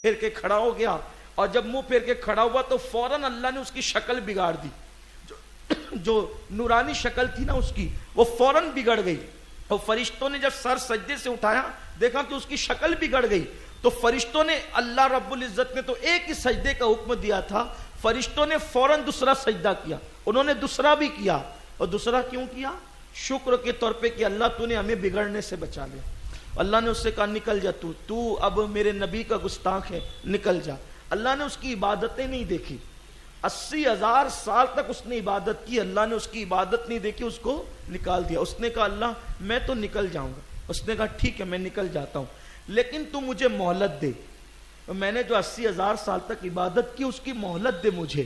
پھیر کے کھڑا ہو گیا, اور جب منہ پھیر کے کھڑا ہوا تو فوراً اللہ نے اس کی شکل بگاڑ دی, جو نورانی شکل تھی نا اس کی, وہ فوراً بگڑ گئی. اور فرشتوں نے جب سر سجدے سے اٹھایا دیکھا کہ اس کی شکل بگڑ گئی, تو فرشتوں نے, اللہ رب العزت نے تو ایک ہی سجدے کا حکم دیا تھا, فرشتوں نے فوراً دوسرا سجدہ کیا, انہوں نے دوسرا بھی کیا. اور دوسرا کیوں کیا؟ شکر کے طور پہ کہ اللہ تو نے ہمیں بگڑنے سے بچا لیا. اللہ نے اس سے کہا نکل جا, تو اب میرے نبی کا گستاخ ہے, نکل جا. اللہ نے اس کی عبادتیں نہیں دیکھی, 80,000 سال تک اس نے عبادت کی, اللہ نے اس کی عبادت نہیں دیکھی, اس کو نکال دیا. اس نے کہا اللہ میں تو نکل جاؤں گا. اس نے کہا ٹھیک ہے میں نکل جاتا ہوں, لیکن تو مجھے مہلت دے, میں نے جو 80,000 سال تک عبادت کی اس کی مہلت دے مجھے.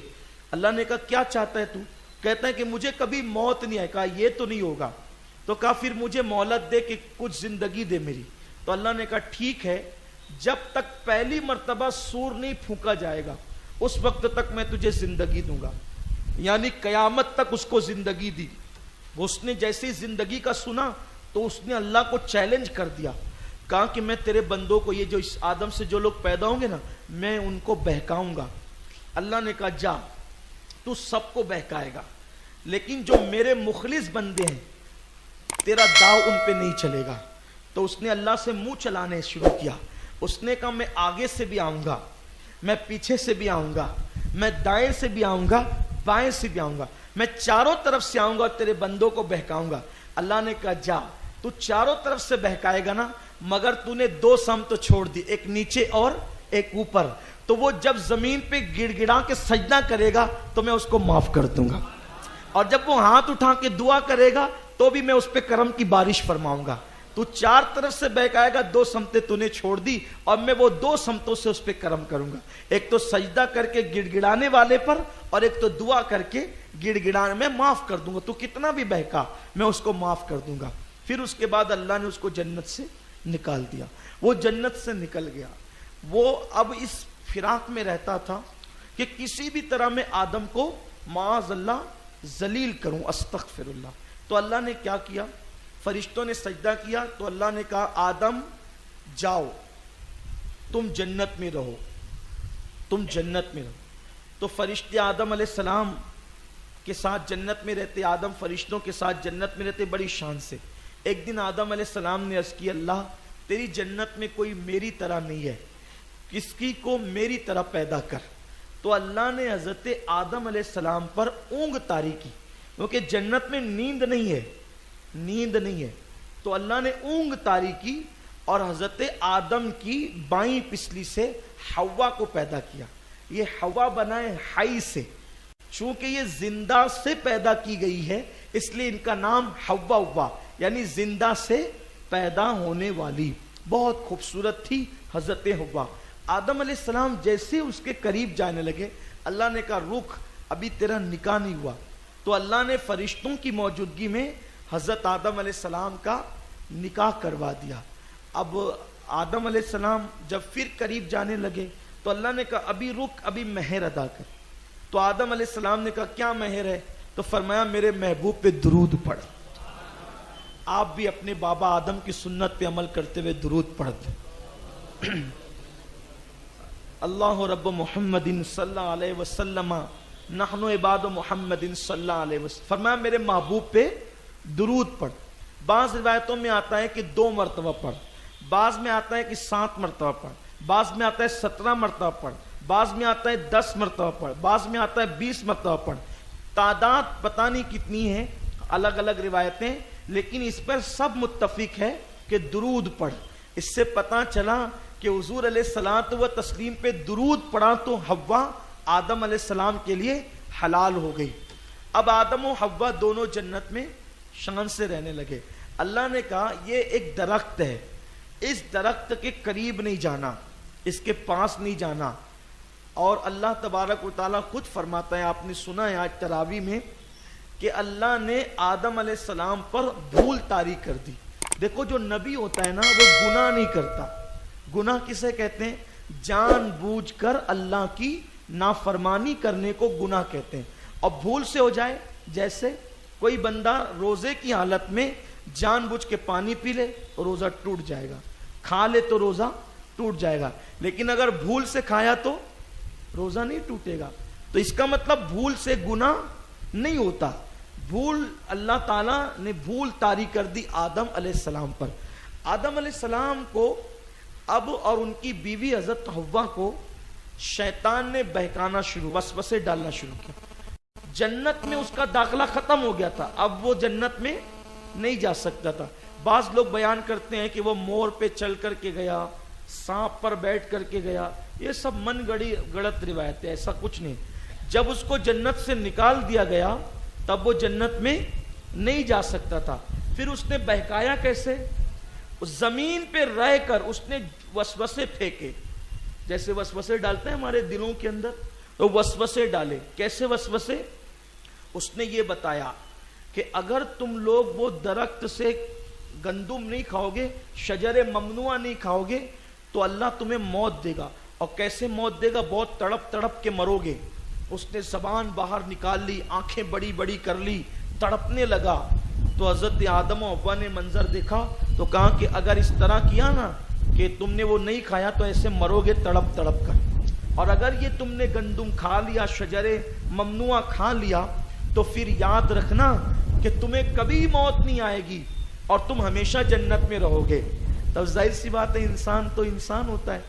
اللہ نے کہا کیا چاہتا ہے تو؟ کہتا ہے کہ مجھے کبھی موت نہیں آئے. کہا یہ تو نہیں ہوگا. تو کہا پھر مجھے مہلت دے کہ کچھ زندگی دے میری. تو اللہ نے کہا ٹھیک ہے, جب تک پہلی مرتبہ سور نہیں پھونکا جائے گا اس وقت تک میں تجھے زندگی دوں گا. یعنی قیامت تک اس کو زندگی دی. اس نے جیسے زندگی کا سنا تو اس نے اللہ کو چیلنج کر دیا, کہا کہ میں تیرے بندوں کو, یہ جو اس آدم سے جو لوگ پیدا ہوں گے نا, میں ان کو بہکاؤں گا. اللہ نے کہا جا, تو سب کو بہکائے گا, لیکن جو میرے مخلص بندے ہیں تیرا داؤ ان پہ نہیں چلے گا. تو اس نے اللہ سے منہ چلانے شروع کیا. اس نے کہا میں آگے سے بھی آؤں گا, میں پیچھے سے بھی آؤں گا, میں دائیں سے بھی آؤں گا, بائیں سے بھی آؤں گا, میں چاروں طرف سے آؤں گا اور تیرے بندوں کو بہکاؤں گا. اللہ نے کہا جا, تو چاروں طرف سے بہکائے گا نا, مگر تو نے 2 سمت چھوڑ دی, ایک نیچے اور ایک اوپر. تو وہ جب زمین پہ گڑ گڑا کے سجدہ کرے گا تو میں اس کو معاف کر دوں گا, اور جب وہ ہاتھ اٹھا کے دعا کرے گا تو بھی میں اس پہ کرم کی بارش فرماؤں گا. تو 4 طرف سے بہکائے گا, 2 سمتیں تو نے چھوڑ دی, اور میں وہ 2 سمتوں سے اس پہ کرم کروں گا. ایک تو سجدہ کر کے گڑ گڑانے والے پر, اور ایک تو دعا کر کے گڑ گڑانے میں معاف کر دوں گا. تو کتنا بھی بہکا میں اس کو معاف کر دوں گا. پھر اس کے بعد اللہ نے اس کو جنت سے نکال دیا. وہ جنت سے نکل گیا. وہ اب اس فراق میں رہتا تھا کہ کسی بھی طرح میں آدم کو معاذ اللہ ذلیل کروں, استغفر اللہ. تو اللہ نے کیا کیا, فرشتوں نے سجدہ کیا تو اللہ نے کہا آدم جاؤ, تم جنت میں رہو, تم جنت میں رہو. تو فرشتے آدم علیہ السلام کے ساتھ جنت میں رہتے, آدم فرشتوں کے ساتھ جنت میں رہتے بڑی شان سے. ایک دن آدم علیہ السلام نے عرض کی اللہ تیری جنت میں کوئی میری طرح نہیں ہے, کس کی کو میری طرح پیدا کر. تو اللہ نے حضرت آدم علیہ السلام پر اونگ طاری کی, کیونکہ جنت میں نیند نہیں ہے, نیند نہیں ہے. تو اللہ نے اونگ طاری کی اور حضرت آدم کی بائیں پسلی سے حوا کو پیدا کیا. یہ حوا بنائے حی سے, چونکہ یہ زندہ سے پیدا کی گئی ہے اس لیے ان کا نام حوا ہوا, یعنی زندہ سے پیدا ہونے والی. بہت خوبصورت تھی حضرت حوا. آدم علیہ السلام جیسے اس کے قریب جانے لگے, اللہ نے کہا رک, ابھی تیرا نکاح نہیں ہوا. تو اللہ نے فرشتوں کی موجودگی میں حضرت آدم علیہ السلام کا نکاح کروا دیا. اب آدم علیہ السلام جب پھر قریب جانے لگے تو اللہ نے کہا ابھی رک, ابھی مہر ادا کر. تو آدم علیہ السلام نے کہا کیا مہر ہے؟ تو فرمایا میرے محبوب پہ درود پڑھ. آپ بھی اپنے بابا آدم کی سنت پہ عمل کرتے ہوئے درود پڑھ دیں. اللہ رب محمد صلی اللہ علیہ وسلم نحن عباد محمد صلی اللہ علیہ وسلم. فرمایا میرے محبوب پہ درود پڑھ. بعض روایتوں میں آتا ہے کہ 2 مرتبہ پڑھ, بعض میں آتا ہے کہ 7 مرتبہ پڑھ, بعض میں آتا ہے 17 مرتبہ پڑھ, بعض میں آتا ہے 10 مرتبہ پڑھ, بعض میں آتا ہے 20 مرتبہ پڑھ. تعداد پتہ نہیں کتنی ہے, الگ الگ روایتیں, لیکن اس پر سب متفق ہے کہ درود پڑھ. اس سے پتہ چلا کہ حضور علیہ الصلوۃ و تسلیم پہ درود پڑھا تو حوا آدم علیہ السلام کے لیے حلال ہو گئی. اب آدم و حوا دونوں جنت میں شان سے رہنے لگے. اللہ نے کہا یہ ایک درخت ہے, اس درخت کے قریب نہیں جانا, اس کے پاس نہیں جانا. اور اللہ تبارک و تعالیٰ خود فرماتا ہے, آپ نے سنا ہے آج تراوی میں, کہ اللہ نے آدم علیہ السلام پر بھول طاری کر دی. دیکھو جو نبی ہوتا ہے نا وہ گناہ نہیں کرتا. گناہ کسے کہتے ہیں؟ جان بوجھ کر اللہ کی نافرمانی کرنے کو گناہ کہتے ہیں. اور بھول سے ہو جائے, جیسے کوئی بندہ روزے کی حالت میں جان بوجھ کے پانی پی لے, روزہ ٹوٹ جائے گا. کھا لے تو روزہ ٹوٹ جائے گا، لیکن اگر بھول سے کھایا تو روزہ نہیں ٹوٹے گا۔ تو اس کا مطلب بھول سے گناہ نہیں ہوتا۔ بھول اللہ تعالیٰ نے بھول طاری کر دی آدم علیہ السلام پر۔ آدم علیہ السلام کو اب اور ان کی بیوی حضرت حوا کو شیطان نے بہکانا شروع، وسوسے ڈالنا شروع کیا۔ جنت میں اس کا داخلہ ختم ہو گیا تھا، اب وہ جنت میں نہیں جا سکتا تھا۔ بعض لوگ بیان کرتے ہیں کہ وہ مور پہ چل کر کے گیا، سانپ پر بیٹھ کر کے گیا، یہ سب من گڑی گڑت روایت ہے، ایسا کچھ نہیں۔ جب اس کو جنت سے نکال دیا گیا تب وہ جنت میں نہیں جا سکتا تھا۔ پھر اس نے بہکایا کیسے؟ اس زمین پہ رہ کر اس نے وسوسے پھینکے، جیسے وسوسے ڈالتے ہیں ہمارے دلوں کے اندر، تو وسوسے ڈالے۔ کیسے وسوسے؟ اس نے یہ بتایا کہ اگر تم لوگ وہ درخت سے گندم نہیں کھاؤ گے، شجر ممنوع نہیں کھاؤ گے، تو اللہ تمہیں موت دے گا۔ اور کیسے موت دے گا؟ بہت تڑپ تڑپ کے مرو گے۔ اس نے زبان باہر نکال لی، آنکھیں بڑی بڑی کر لی، تڑپنے لگا۔ تو حضرت آدم و حوا نے منظر دیکھا تو کہا کہ اگر اس طرح کیا نا کہ تم نے وہ نہیں کھایا تو ایسے مرو گے تڑپ تڑپ کر، اور اگر یہ تم نے گندم کھا لیا، شجر ممنوع کھا لیا، تو پھر یاد رکھنا کہ تمہیں کبھی موت نہیں آئے گی اور تم ہمیشہ جنت میں رہو گے۔ تب ظاہر سی بات ہے انسان تو انسان ہوتا ہے۔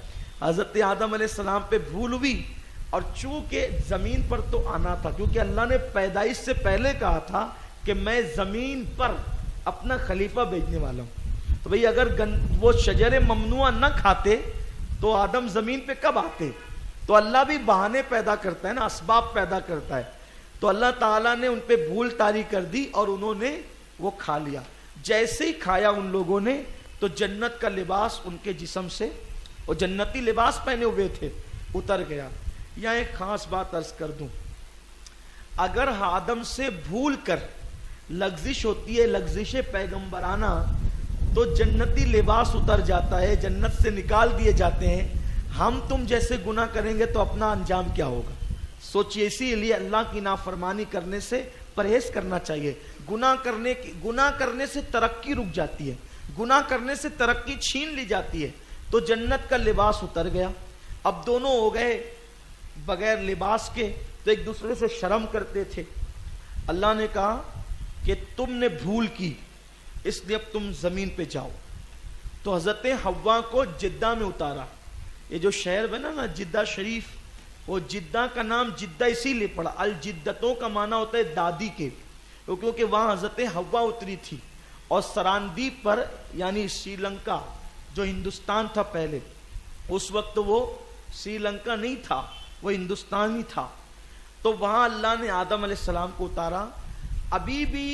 حضرت آدم علیہ السلام پہ بھول ہوئی، اور چونکہ زمین پر تو آنا تھا، کیونکہ اللہ نے پیدائش سے پہلے کہا تھا کہ میں زمین پر اپنا خلیفہ بھیجنے والا ہوں۔ تو بھئی اگر وہ شجر ممنوع نہ کھاتے تو آدم زمین پہ کب آتے؟ تو اللہ بھی بہانے پیدا کرتا ہے نا، اسباب پیدا کرتا ہے۔ تو اللہ تعالیٰ نے ان پہ بھول طاری کر دی اور انہوں نے وہ کھا لیا۔ جیسے ہی کھایا ان لوگوں نے تو جنت کا لباس ان کے جسم سے، وہ جنتی لباس پہنے ہوئے تھے، اتر گیا۔ یہاں ایک خاص بات عرض کر دوں، اگر آدم سے بھول کر لغزش ہوتی ہے، لغزش پیغمبرانہ، تو جنتی لباس اتر جاتا ہے، جنت سے نکال دیے جاتے ہیں۔ ہم تم جیسے گناہ کریں گے تو اپنا انجام کیا ہوگا؟ سوچئے، اسی لیے اللہ کی نافرمانی کرنے سے پرہیز کرنا چاہیے۔ گناہ کرنے سے ترقی رک جاتی ہے، گناہ کرنے سے ترقی چھین لی جاتی ہے۔ تو جنت کا لباس اتر گیا، اب دونوں ہو گئے بغیر لباس کے، تو ایک دوسرے سے شرم کرتے تھے۔ اللہ نے کہا کہ تم نے بھول کی، اس لیے اب تم زمین پہ جاؤ۔ تو حضرت حوا کو جدہ میں اتارا۔ یہ جو شہر بنا نا جدہ شریف، وہ جدہ کا نام جدہ اسی لیے پڑا، الجدتوں کا معنی ہوتا ہے دادی کے، کیونکہ وہاں حضرت حوا اتری تھی۔ اور سراندیپ پر یعنی سری لنکا جو ہندوستان تھا پہلے، اس وقت وہ سری لنکا نہیں تھا، وہ ہندوستان ہی تھا۔ تو وہاں اللہ نے آدم علیہ السلام کو اتارا۔ ابھی بھی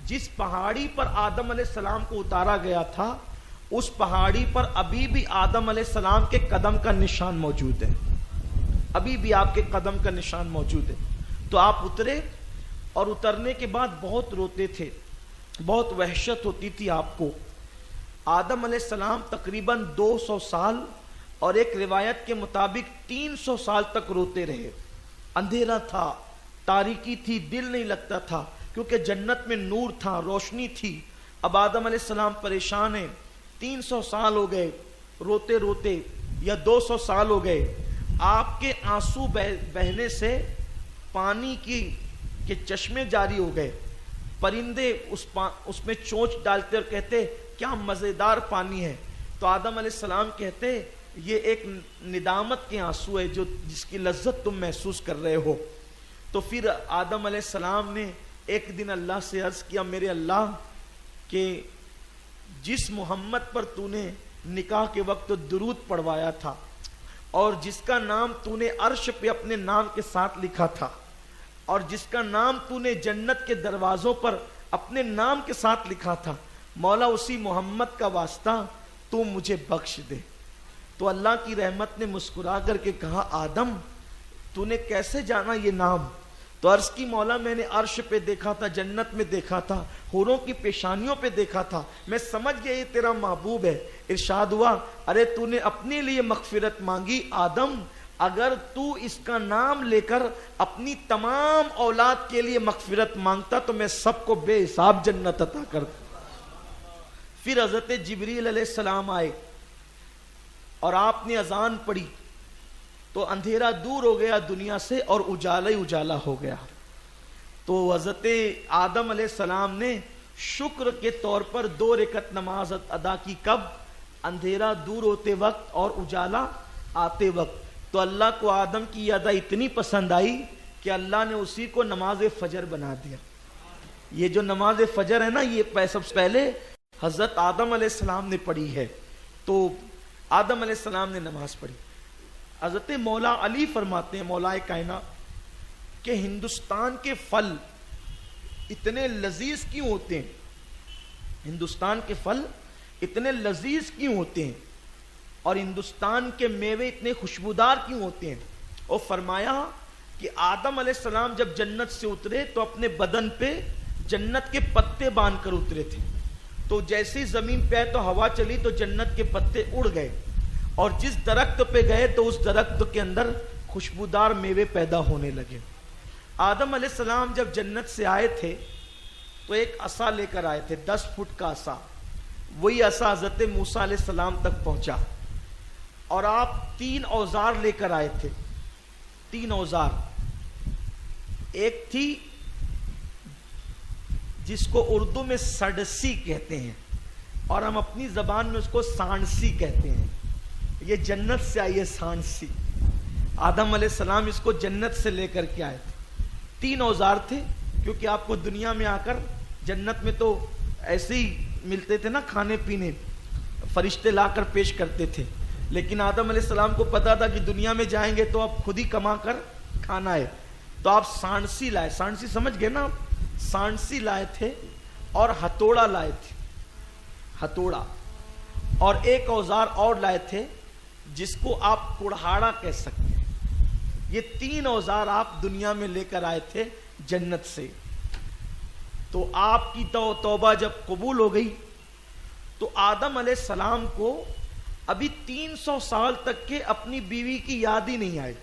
جس پہاڑی پر آدم علیہ السلام کو اتارا گیا تھا، اس پہاڑی پر ابھی بھی آدم علیہ السلام کے قدم کا نشان موجود ہے، ابھی بھی آپ کے قدم کا نشان موجود ہے۔ تو آپ اترے، اور اترنے کے بعد بہت روتے تھے، بہت وحشت ہوتی تھی آپ کو۔ آدم علیہ السلام تقریباً 200 سال اور ایک روایت کے مطابق 300 سال تک روتے رہے۔ اندھیرا تھا، تاریکی تھی، دل نہیں لگتا تھا، کیونکہ جنت میں نور تھا، روشنی تھی۔ اب آدم علیہ السلام پریشان ہیں، 300 سال ہو گئے روتے روتے، یا 200 سال ہو گئے۔ آپ کے آنسو بہنے سے پانی کے چشمے جاری ہو گئے۔ پرندے اس میں چونچ ڈالتے اور کہتے کیا مزیدار پانی ہے۔ تو آدم علیہ السلام کہتے یہ ایک ندامت کے آنسو ہے جس کی لذت تم محسوس کر رہے ہو۔ تو پھر آدم علیہ السلام نے ایک دن اللہ سے عرض کیا، میرے اللہ، کہ جس محمد پر تو نے نکاح کے وقت درود پڑھوایا تھا، اور جس کا نام تو نے عرش پہ اپنے نام کے ساتھ لکھا تھا، اور جس کا نام تو نے جنت کے دروازوں پر اپنے نام کے ساتھ لکھا تھا، مولا اسی محمد کا واسطہ تو مجھے بخش دے۔ تو اللہ کی رحمت نے مسکرا کر کے کہا، آدم تو نے کیسے جانا یہ نام؟ تو عرض کی، مولا میں نے عرش پہ دیکھا تھا، جنت میں دیکھا تھا، حوروں کی پیشانیوں پہ دیکھا تھا، میں سمجھ گیا یہ تیرا محبوب ہے۔ ارشاد ہوا، ارے تو نے اپنے لیے مغفرت مانگی، آدم اگر تو اس کا نام لے کر اپنی تمام اولاد کے لیے مغفرت مانگتا تو میں سب کو بے حساب جنت عطا کرتا۔ پھر حضرت جبریل علیہ السلام آئے اور آپ نے اذان پڑھی تو اندھیرا دور ہو گیا دنیا سے اور اجالا ہی اجالا ہو گیا. تو حضرت آدم علیہ السلام نے شکر کے طور پر 2 رکعت نماز ادا کی. کب؟ اندھیرا دور ہوتے وقت اور اجالا آتے وقت. تو اللہ کو آدم کی ادا اتنی پسند آئی کہ اللہ نے اسی کو نماز فجر بنا دیا. یہ جو نماز فجر ہے نا، یہ سب سے پہلے حضرت آدم علیہ السلام نے پڑھی ہے. تو آدم علیہ السلام نے نماز پڑھی. حضرت مولا علی فرماتے ہیں، مولا کائنات، کہ ہندوستان کے پھل اتنے لذیذ کیوں ہوتے ہیں؟ ہندوستان کے پھل اتنے لذیذ کیوں ہوتے ہیں اور ہندوستان کے میوے اتنے خوشبودار کیوں ہوتے ہیں؟ اور فرمایا کہ آدم علیہ السلام جب جنت سے اترے تو اپنے بدن پہ جنت کے پتے باندھ کر اترے تھے. تو جیسی زمین پہ تو ہوا چلی تو جنت کے پتے اڑ گئے، اور جس درخت پہ گئے تو اس درخت کے اندر خوشبودار میوے پیدا ہونے لگے. آدم علیہ السلام جب جنت سے آئے تھے تو ایک عصا لے کر آئے تھے، 10 فٹ کا عصا. وہی عصا حضرت موسیٰ علیہ السلام تک پہنچا. اور آپ 3 اوزار لے کر آئے تھے. 3 اوزار. ایک تھی جس کو اردو میں سڑسی کہتے ہیں اور ہم اپنی زبان میں اس کو سانسی کہتے ہیں. یہ جنت سے آئی ہے سانسی. آدم علیہ السلام اس کو جنت سے لے کر کے آئے تھے. 3 اوزار تھے، کیونکہ آپ کو دنیا میں آ کر جنت میں تو ایسے ہی ملتے تھے نا کھانے پینے، فرشتے لا کر پیش کرتے تھے. لیکن آدم علیہ السلام کو پتا تھا کہ دنیا میں جائیں گے تو آپ خود ہی کما کر کھانا ہے. تو آپ سانسی لائے. سانسی سمجھ گئے نا؟ سانسی لائے تھے اور ہتھوڑا لائے تھے. ہتھوڑا. اور ایک اوزار اور لائے تھے جس کو آپ کڑہاڑا کہہ سکتے ہیں. یہ 3 اوزار آپ دنیا میں لے کر آئے تھے جنت سے. تو آپ کی توبہ جب قبول ہو گئی تو آدم علیہ السلام کو ابھی 300 سال تک کے اپنی بیوی کی یاد ہی نہیں آئی.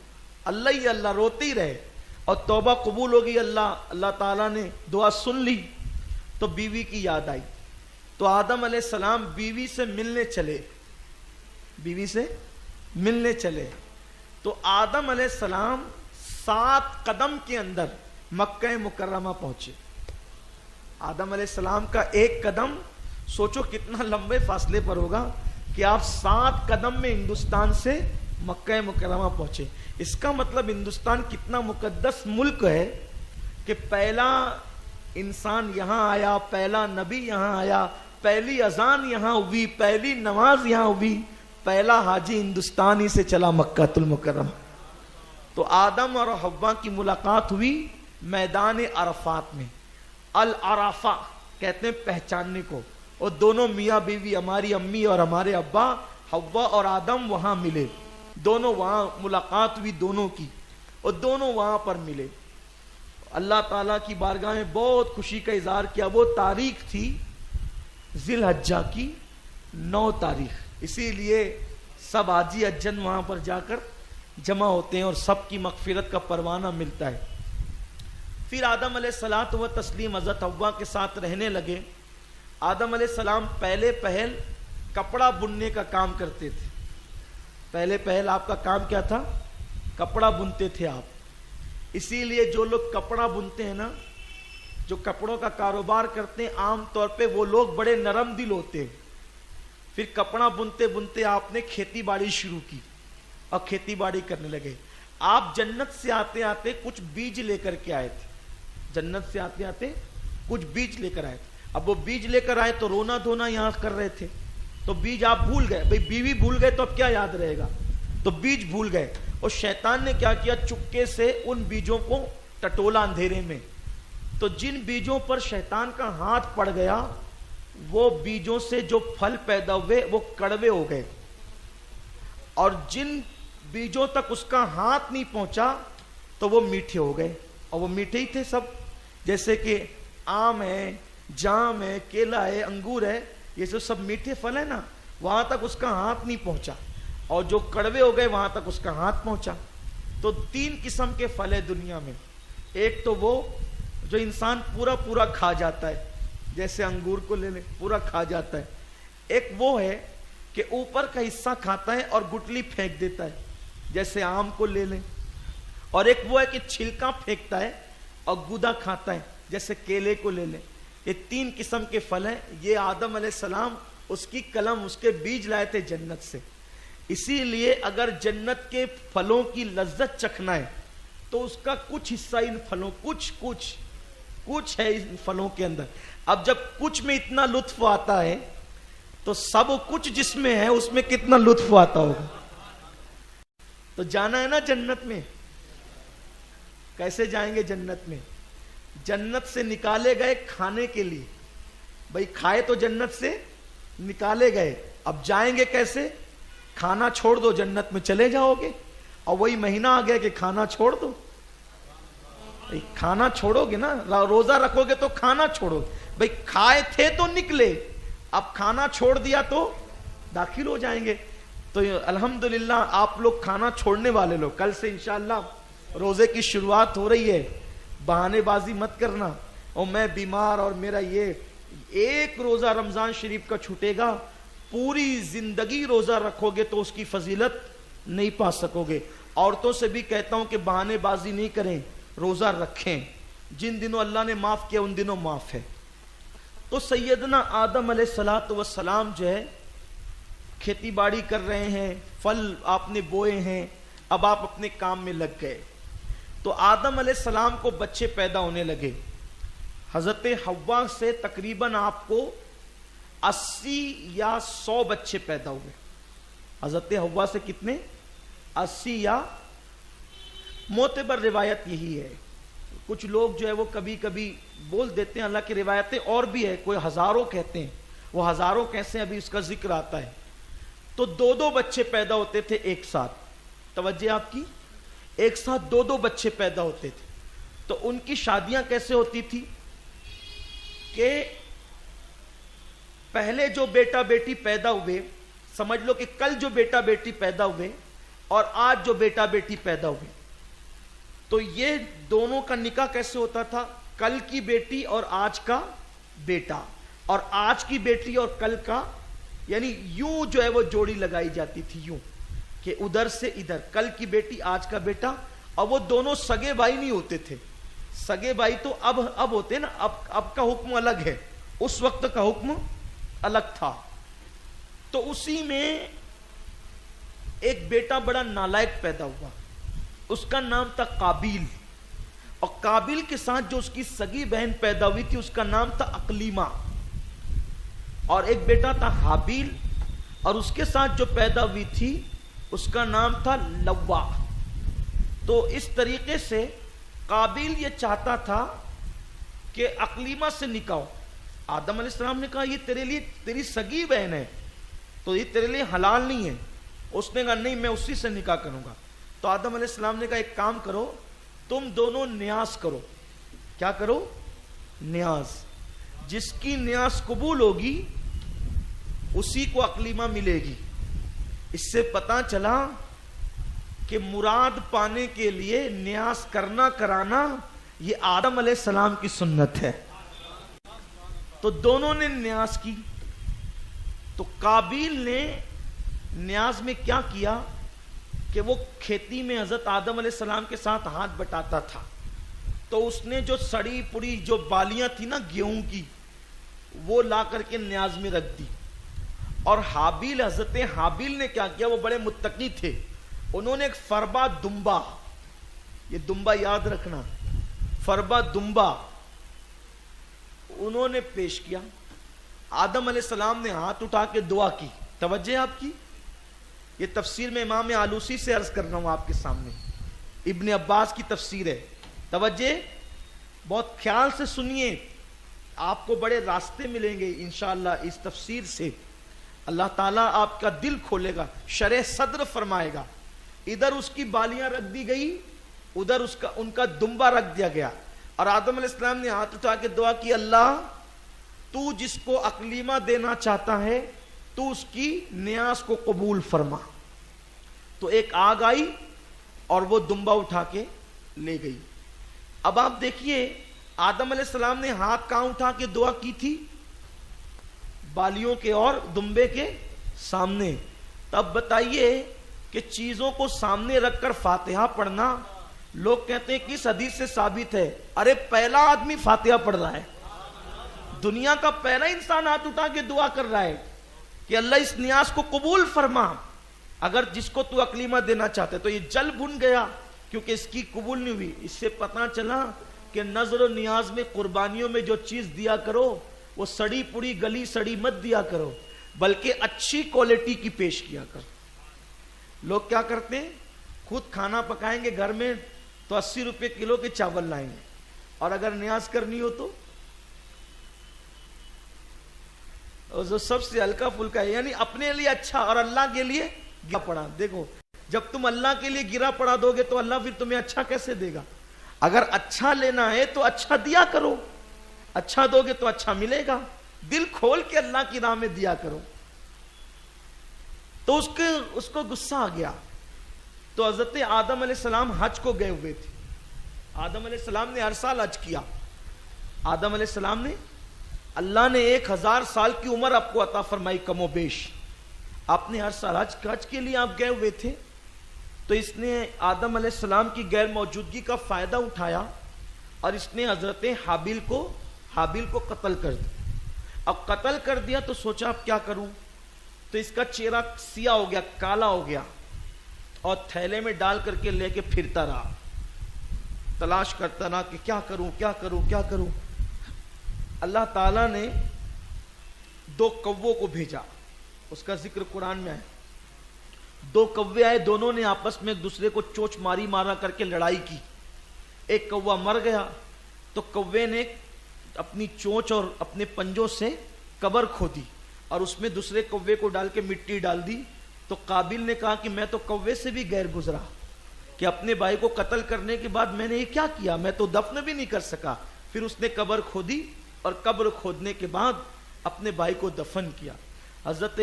اللہ ہی اللہ روتے ہی رہے. اور توبہ قبول ہو گئی، اللہ تعالیٰ نے دعا سن لی تو بیوی کی یاد آئی. تو آدم علیہ السلام بیوی سے ملنے چلے. بیوی سے ملنے چلے تو آدم علیہ السلام 7 قدم کے اندر مکہ مکرمہ پہنچے. آدم علیہ السلام کا ایک قدم سوچو کتنا لمبے فاصلے پر ہوگا کہ آپ 7 قدم میں ہندوستان سے مکہ مکرمہ پہنچے. اس کا مطلب ہندوستان کتنا مقدس ملک ہے کہ پہلا انسان یہاں آیا، پہلا نبی یہاں آیا، پہلی اذان یہاں ہوئی، پہلی نماز یہاں ہوئی، پہلا حاجی ہندوستان ہی سے چلا مکہ المکرمہ. تو آدم اور حوا کی ملاقات ہوئی میدان عرفات میں. العرفہ کہتے ہیں پہچاننے کو. اور دونوں میاں بیوی، ہماری امی اور ہمارے ابا، حوا اور آدم وہاں ملے. دونوں وہاں ملاقات ہوئی دونوں کی، اور دونوں وہاں پر ملے. اللہ تعالیٰ کی بارگاہ میں بہت خوشی کا اظہار کیا. وہ تاریخ تھی ذی الحجہ کی 9 تاریخ. اسی لیے سب حاجی حجن وہاں پر جا کر جمع ہوتے ہیں اور سب کی مغفرت کا پروانہ ملتا ہے. پھر آدم علیہ الصلوۃ و تسلیم حضرت حوا کے ساتھ رہنے لگے. آدم علیہ السلام پہلے پہل کپڑا بننے کا کام کرتے تھے. پہلے پہل آپ کا کام کیا تھا؟ کپڑا بنتے تھے آپ. اسی لیے جو لوگ کپڑا بنتے ہیں نا، جو کپڑوں کا کاروبار کرتے ہیں، عام طور پہ وہ لوگ بڑے نرم دل ہوتے ہیں. پھر کپڑا بنتے بنتے آپ نے کھیتی باڑی شروع کی اور کھیتی باڑی کرنے لگے. آپ جنت سے آتے آتے کچھ بیج لے کر کے آئے تھے. جنت سے آتے آتے کچھ بیج لے کر آئے تھے. اب وہ بیج لے کر آئے تو رونا دھونا یہاں کر رہے تھے. تو بیج آپ بھول گئے. بھئی بیوی بھول گئے تو اب کیا یاد رہے گا؟ تو بیج بھول گئے. اور شیطان نے کیا کیا؟ چپکے سے ان بیجوں کو ٹٹولا اندھیرے میں. تو جن بیجوں پر شیطان کا ہاتھ پڑ گیا، وہ بیجوں سے جو پھل پیدا ہوئے وہ کڑوے ہو گئے. اور جن بیجوں تک اس کا ہاتھ نہیں پہنچا تو وہ میٹھے ہو گئے. اور وہ میٹھے ہی تھے سب. جیسے کہ آم ہے، جام ہے، کیلا ہے، انگور ہے، یہ سب میٹھے پھل ہے نا، وہاں تک اس کا ہاتھ نہیں پہنچا. اور جو کڑوے ہو گئے وہاں تک اس کا ہاتھ پہنچا. تو 3 قسم کے پھل ہے دنیا میں. ایک تو وہ جو انسان پورا کھا جاتا ہے، جیسے انگور کو لے لیں، پورا کھا جاتا ہے. ایک وہ ہے کہ اوپر کا حصہ کھاتا ہے اور گٹلی پھینک دیتا ہے، جیسے آم کو لے لیں، اور ایک وہ ہے کہ چھلکا پھینکتا ہے اور گودا کھاتا ہے، جیسے کیلے کو لے لیں۔ یہ تین قسم کے پھل ہیں۔ یہ آدم علیہ السلام اس کی قلم، اس کے بیج لائے تھے جنت سے۔ اسی لیے اگر جنت کے پھلوں کی لذت چکھنا ہے تو اس کا کچھ حصہ ان پھلوں، کچھ ہے ان پھلوں کے اندر۔ اب جب کچھ میں اتنا لطف آتا ہے تو سب کچھ جس میں ہے اس میں کتنا لطف آتا ہوگا۔ تو جانا ہے نا جنت میں، کیسے جائیں گے جنت میں؟ جنت سے نکالے گئے کھانے کے لیے، بھائی کھائے تو جنت سے نکالے گئے، اب جائیں گے کیسے؟ کھانا چھوڑ دو، جنت میں چلے جاؤ گے۔ اور وہی مہینہ آ گیا کہ کھانا چھوڑ دو، کھانا چھوڑو گے نا، روزہ رکھو گے تو کھانا چھوڑو گے۔ بھائی کھائے تھے تو نکلے، اب کھانا چھوڑ دیا تو داخل ہو جائیں گے۔ تو الحمدللہ آپ لوگ کھانا چھوڑنے والے لوگ، کل سے انشاءاللہ روزے کی شروعات ہو رہی ہے، بہانے بازی مت کرنا، اور میں بیمار اور میرا یہ، ایک روزہ رمضان شریف کا چھوٹے گا، پوری زندگی روزہ رکھو گے تو اس کی فضیلت نہیں پا سکو گے۔ عورتوں سے بھی کہتا ہوں کہ بہانے بازی نہیں کریں، روزہ رکھیں، جن دنوں اللہ نے معاف کیا ان دنوں معاف ہے۔ تو سیدنا آدم علیہ السلام جو ہے کھیتی باڑی کر رہے ہیں، پھل آپ نے بوئے ہیں، اب آپ اپنے کام میں لگ گئے۔ تو آدم علیہ السلام کو بچے پیدا ہونے لگے۔ حضرت حوا سے تقریباً آپ کو 80 یا 100 بچے پیدا ہوئے۔ حضرت حوا سے کتنے؟ 80 یا، معتبر روایت یہی ہے۔ کچھ لوگ جو ہے وہ کبھی کبھی بول دیتے ہیں، اللہ کی روایتیں اور بھی ہے، کوئی ہزاروں کہتے ہیں، وہ ہزاروں کیسے ہیں ابھی اس کا ذکر آتا ہے۔ تو 2 بچے پیدا ہوتے تھے ایک ساتھ، توجہ آپ کی، ایک ساتھ 2 بچے پیدا ہوتے تھے۔ تو ان کی شادیاں کیسے ہوتی تھی کہ پہلے جو بیٹا بیٹی پیدا ہوئے، سمجھ لو کہ کل جو بیٹا بیٹی پیدا ہوئے اور آج جو بیٹا بیٹی پیدا ہوئے، تو یہ دونوں کا نکاح کیسے ہوتا تھا؟ کل کی بیٹی اور آج کا بیٹا، اور آج کی بیٹی اور کل کا، یعنی یوں جو ہے وہ جوڑی لگائی جاتی تھی، یوں کہ ادھر سے ادھر، کل کی بیٹی آج کا بیٹا۔ اور وہ دونوں سگے بھائی نہیں ہوتے تھے، سگے بھائی تو اب ہوتے نا، اب کا حکم الگ ہے، اس وقت کا حکم الگ تھا۔ تو اسی میں ایک بیٹا بڑا نالائق پیدا ہوا، اس کا نام تھا قابیل، اور قابیل کے ساتھ جو اس کی سگی بہن پیدا ہوئی تھی اس کا نام تھا اقلیمہ، اور ایک بیٹا تھا حابیل، اور اس کے ساتھ جو پیدا ہوئی تھی اس کا نام تھا لوا۔ تو اس طریقے سے قابیل یہ چاہتا تھا کہ اقلیمہ سے نکاح ہو۔ آدم علیہ السلام نے کہا یہ تیرے لیے، تیری سگی بہن ہے تو یہ تیرے لیے حلال نہیں ہے۔ اس نے کہا نہیں، میں اسی سے نکاح کروں گا۔ تو آدم علیہ السلام نے کہا ایک کام کرو، تم دونوں نیاز کرو۔ کیا کرو؟ نیاز۔ جس کی نیاز قبول ہوگی اسی کو اقلیمہ ملے گی۔ اس سے پتہ چلا کہ مراد پانے کے لیے نیاز کرنا کرانا یہ آدم علیہ السلام کی سنت ہے۔ تو دونوں نے نیاز کی۔ تو قابیل نے نیاز میں کیا کیا کہ وہ کھیتی میں حضرت آدم علیہ السلام کے ساتھ ہاتھ بٹاتا تھا، تو اس نے جو سڑی پڑی جو بالیاں تھی نا گیہوں کی، وہ لا کر کے نیاز میں رکھ دی۔ اور حابیل، حضرت حابیل نے کیا کیا، وہ بڑے متقی تھے، انہوں نے ایک فربا دمبا، یہ دمبا یاد رکھنا، فربا دمبا انہوں نے پیش کیا۔ آدم علیہ السلام نے ہاتھ اٹھا کے دعا کی۔ توجہ آپ کی، یہ تفسیر میں امام آلوسی سے عرض کر رہا ہوں آپ کے سامنے، ابن عباس کی تفسیر ہے۔ توجہ بہت خیال سے سنیے، آپ کو بڑے راستے ملیں گے انشاءاللہ اس تفسیر سے۔ اللہ تعالیٰ آپ کا دل کھولے گا، شرح صدر فرمائے گا۔ ادھر اس کی بالیاں رکھ دی گئی، ادھر ان کا دمبا رکھ دیا گیا، اور آدم علیہ السلام نے ہاتھ اٹھا کے دعا کی، اللہ تو جس کو اقلیمہ دینا چاہتا ہے تو اس کی نیاز کو قبول فرما۔ تو ایک آگ آئی اور وہ دمبا اٹھا کے لے گئی۔ اب آپ دیکھیے آدم علیہ السلام نے ہاتھ کہاں اٹھا کے دعا کی تھی؟ بالیوں کے اور دمبے کے سامنے. تب بتائیے کہ چیزوں کو سامنے رکھ کر فاتحہ پڑھنا، لوگ کہتے ہیں کس حدیث سے ثابت ہے؟ ارے پہلا آدمی فاتحہ پڑھ رہا ہے، دنیا کا پہلا انسان ہاتھ اٹھا کے دعا کر رہا ہے کہ اللہ اس نیاز کو قبول فرما. اگر جس کو تو اکلیمہ دینا چاہتے تو یہ جل بھن گیا کیونکہ اس کی قبول نہیں ہوئی. اس سے پتہ چلا کہ نظر و نیاز میں، قربانیوں میں جو چیز دیا کرو وہ سڑی پڑی گلی سڑی مت دیا کرو، بلکہ اچھی کوالٹی کی پیش کیا کرو. لوگ کیا کرتے ہیں، خود کھانا پکائیں گے گھر میں تو 80 روپے کلو کے چاول لائیں گے، اور اگر نیاز کرنی ہو تو جو سب سے ہلکا پھلکا ہے، یعنی اپنے لیے اچھا اور اللہ کے لیے گرا پڑا. دیکھو جب تم اللہ کے لیے گرا پڑا دو گے تو اللہ پھر تمہیں اچھا کیسے دے گا؟ اگر اچھا لینا ہے تو اچھا دیا کرو، اچھا دو گے تو اچھا ملے گا. دل کھول کے اللہ کی راہ میں دیا کرو. تو اس کو غصہ آ گیا. تو حضرت آدم علیہ السلام حج کو گئے ہوئے تھے. آدم علیہ السلام نے ہر سال حج کیا. آدم علیہ السلام نے، اللہ نے 1000 سال کی عمر آپ کو عطا فرمائی کم و بیش. آپ نے ہر سال حج کے لیے آپ گئے ہوئے تھے. تو اس نے آدم علیہ السلام کی غیر موجودگی کا فائدہ اٹھایا اور اس نے حضرت حابیل کو قتل کر دیا. اب قتل کر دیا تو سوچا اب کیا کروں؟ تو اس کا چہرہ سیاہ ہو گیا، کالا ہو گیا، اور تھیلے میں ڈال کر کے لے کے پھرتا رہا، تلاش کرتا رہا کہ کیا کروں کیا کروں کیا کروں. اللہ تعالیٰ نے 2 کووں کو بھیجا، اس کا ذکر قرآن میں ہے. 2 کوے آئے، دونوں نے آپس میں ایک دوسرے کو چوچ مارا کر کے لڑائی کی. ایک کوا مر گیا تو کوے نے اپنی چونچ اور اپنے پنجوں سے قبر کھودی اور اس میں دوسرے کوے کو ڈال کے مٹی ڈال دی. تو قابیل نے کہا کہ میں تو کوے سے بھی غیر گزرا کہ اپنے بھائی کو قتل کرنے کے بعد میں نے یہ کیا کیا، میں تو دفن بھی نہیں کر سکا. پھر اس نے قبر کھودی اور قبر کھودنے کے بعد اپنے بھائی کو دفن کیا. حضرت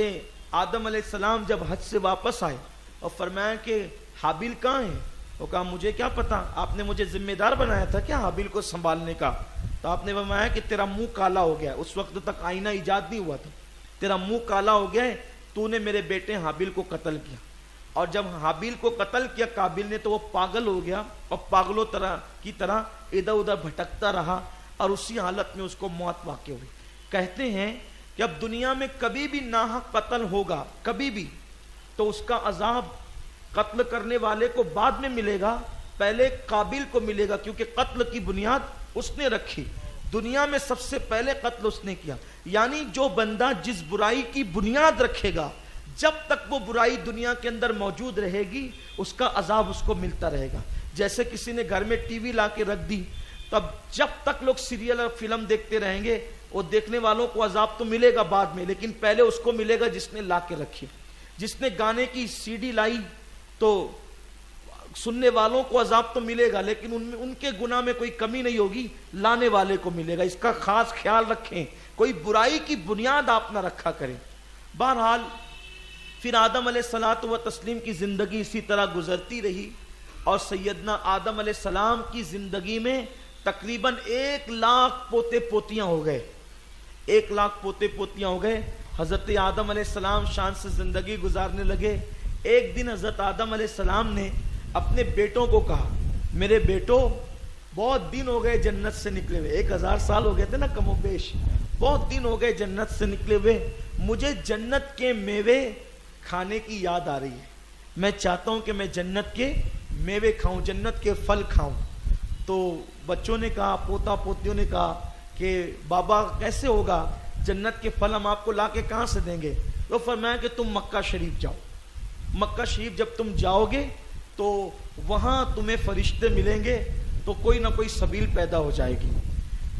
آدم علیہ السلام جب حج سے واپس آئے اور فرمایا کہ حابیل کہاں ہے؟ وہ کہا مجھے کیا پتا، آپ نے مجھے ذمہ دار بنایا تھا کیا حابیل کو سنبھالنے کا؟ تو آپ نے فرمایا کہ تیرا منہ کالا ہو گیا. اس وقت تک آئینہ ایجاد نہیں ہوا تھا. تیرا منہ کالا ہو گیا ہے، تو نے میرے بیٹے حابیل کو قتل کیا. اور جب حابیل کو قتل کیا قابیل نے تو وہ پاگل ہو گیا اور پاگلوں کی طرح ادھر ادھر بھٹکتا رہا اور اسی حالت میں اس کو موت واقع ہوئی. کہتے ہیں کہ اب دنیا میں کبھی بھی ناحق قتل ہوگا کبھی بھی تو اس کا عذاب قتل کرنے والے کو بعد میں ملے گا، پہلے قابیل کو ملے گا، کیونکہ قتل کی بنیاد اس نے رکھی. دنیا میں سب سے پہلے قتل اس نے کیا. یعنی جو بندہ جس برائی کی بنیاد رکھے گا، جب تک وہ برائی دنیا کے اندر موجود رہے گی اس کا عذاب اس کو ملتا رہے گا. جیسے کسی نے گھر میں ٹی وی لا کے رکھ دی، تب جب تک لوگ سیریل اور فلم دیکھتے رہیں گے وہ دیکھنے والوں کو عذاب تو ملے گا بعد میں، لیکن پہلے اس کو ملے گا جس نے لا کے رکھی. جس نے گانے کی سی ڈی لائی تو سننے والوں کو عذاب تو ملے گا، لیکن ان کے گناہ میں کوئی کمی نہیں ہوگی، لانے والے کو ملے گا. اس کا خاص خیال رکھیں، کوئی برائی کی بنیاد آپ نہ رکھا کریں. بہرحال پھر آدم علیہ الصلوۃ والتسلیم کی زندگی اسی طرح گزرتی رہی اور سیدنا آدم علیہ السلام کی زندگی میں تقریباً 1,00,000 پوتے پوتیاں ہو گئے. 1,00,000 پوتے پوتیاں ہو گئے. حضرت آدم علیہ السلام شان سے زندگی گزارنے لگے. ایک دن حضرت آدم علیہ السلام نے اپنے بیٹوں کو کہا، میرے بیٹو بہت دن ہو گئے جنت سے نکلے ہوئے، 1000 سال ہو گئے تھے نا کم و بیش، بہت دن ہو گئے جنت سے نکلے ہوئے، مجھے جنت کے میوے کھانے کی یاد آ رہی ہے. میں چاہتا ہوں کہ میں جنت کے میوے کھاؤں، جنت کے پھل کھاؤں. تو بچوں نے کہا، پوتا پوتیوں نے کہا کہ بابا کیسے ہوگا، جنت کے پھل ہم آپ کو لا کے کہاں سے دیں گے؟ تو فرمایا کہ تم مکہ شریف جاؤ. مکہ شریف جب تم جاؤ گے تو وہاں تمہیں فرشتے ملیں گے تو کوئی نہ کوئی سبیل پیدا ہو جائے گی.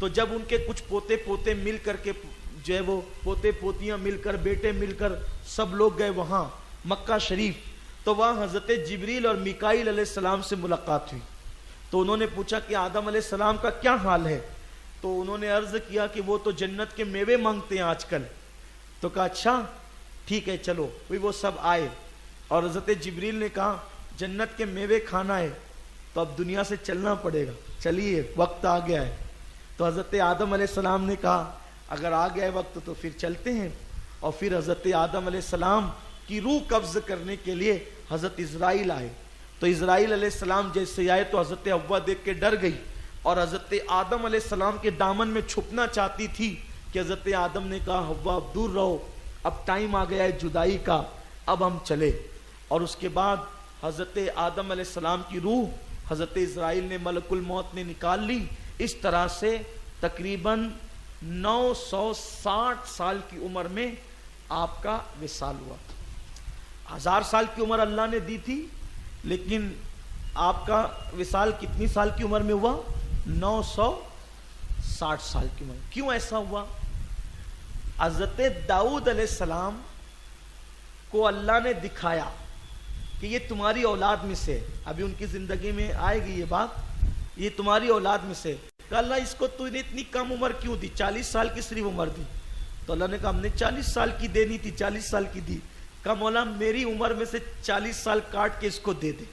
تو جب ان کے کچھ پوتے مل کر کے جو ہے وہ پوتے پوتیاں مل کر بیٹے مل کر سب لوگ گئے وہاں مکہ شریف. تو وہاں حضرت جبریل اور میکائیل علیہ السلام سے ملاقات ہوئی. تو انہوں نے پوچھا کہ آدم علیہ السلام کا کیا حال ہے؟ تو انہوں نے عرض کیا کہ وہ تو جنت کے میوے مانگتے ہیں آج کل. تو کہا اچھا ٹھیک ہے چلو. وہ سب آئے اور حضرت جبریل نے کہا جنت کے میوے کھانا ہے تو اب دنیا سے چلنا پڑے گا، چلیے وقت آ گیا ہے. تو حضرت آدم علیہ السلام نے کہا اگر آ گیا وقت تو پھر چلتے ہیں. اور پھر حضرت آدم علیہ السلام کی روح قبض کرنے کے لیے حضرت اسرائیل آئے. تو اسرائیل علیہ السلام جیسے آئے تو حضرت حوا دیکھ کے ڈر گئی اور حضرت آدم علیہ السلام کے دامن میں چھپنا چاہتی تھی کہ حضرت آدم نے کہا حوا اب دور رہو, اب ٹائم آ گیا ہے جدائی کا, اب ہم چلے. اور اس کے بعد حضرت آدم علیہ السلام کی روح حضرت اسرائیل نے ملک الموت نے نکال لی. اس طرح سے تقریباً 960 سال کی عمر میں آپ کا وصال ہوا. 1000 سال کی عمر اللہ نے دی تھی, لیکن آپ کا وصال کتنی سال کی عمر میں ہوا؟ 960 سال کی عمر. کیوں ایسا ہوا؟ حضرت داؤد علیہ السلام کو اللہ نے دکھایا کہ یہ تمہاری اولاد میں سے, ابھی ان کی زندگی میں آئے گی یہ بات, یہ تمہاری اولاد میں سے. کہ اللہ اس کو تو نے اتنی کم عمر کیوں دی, 40 سال کی صرف عمر دی. تو اللہ نے کہا ہم نے 40 سال کی دینی تھی, 40 سال کی دی. کہا مولا میری عمر میں سے 40 سال کاٹ کے اس کو دے دے.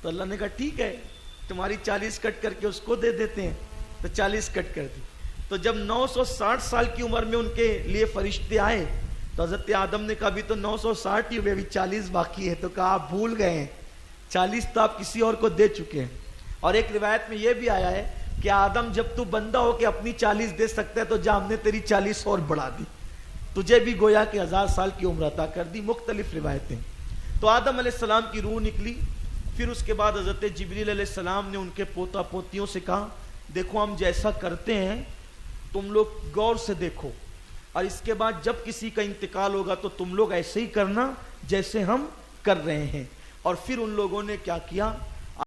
تو اللہ نے کہا ٹھیک ہے, تمہاری 40 کٹ کر کے اس کو دے دیتے ہیں. تو 40 کٹ کر دی. تو جب 960 سال کی عمر میں ان کے لیے فرشتے آئے تو حضرت آدم نے کہا ابھی تو 960 ہی ہوئے, ابھی 40 باقی ہے. تو کہا آپ بھول گئے ہیں, 40 تو آپ کسی اور کو دے چکے ہیں. اور ایک روایت میں یہ بھی آیا ہے کہ آدم جب تو بندہ ہو کے اپنی 40 دے سکتا ہے تو جا ہم نے تیری 40 اور بڑھا دی, تجھے بھی گویا کہ 1000 سال کی عمر عطا کر دی. مختلف روایتیں. تو آدم علیہ السلام کی روح نکلی. پھر اس کے بعد حضرت جبریل علیہ السلام نے ان کے پوتا پوتیوں سے کہا دیکھو ہم جیسا کرتے ہیں تم لوگ غور سے دیکھو, اور اس کے بعد جب کسی کا انتقال ہوگا تو تم لوگ ایسے ہی کرنا جیسے ہم کر رہے ہیں. اور پھر ان لوگوں نے کیا کیا,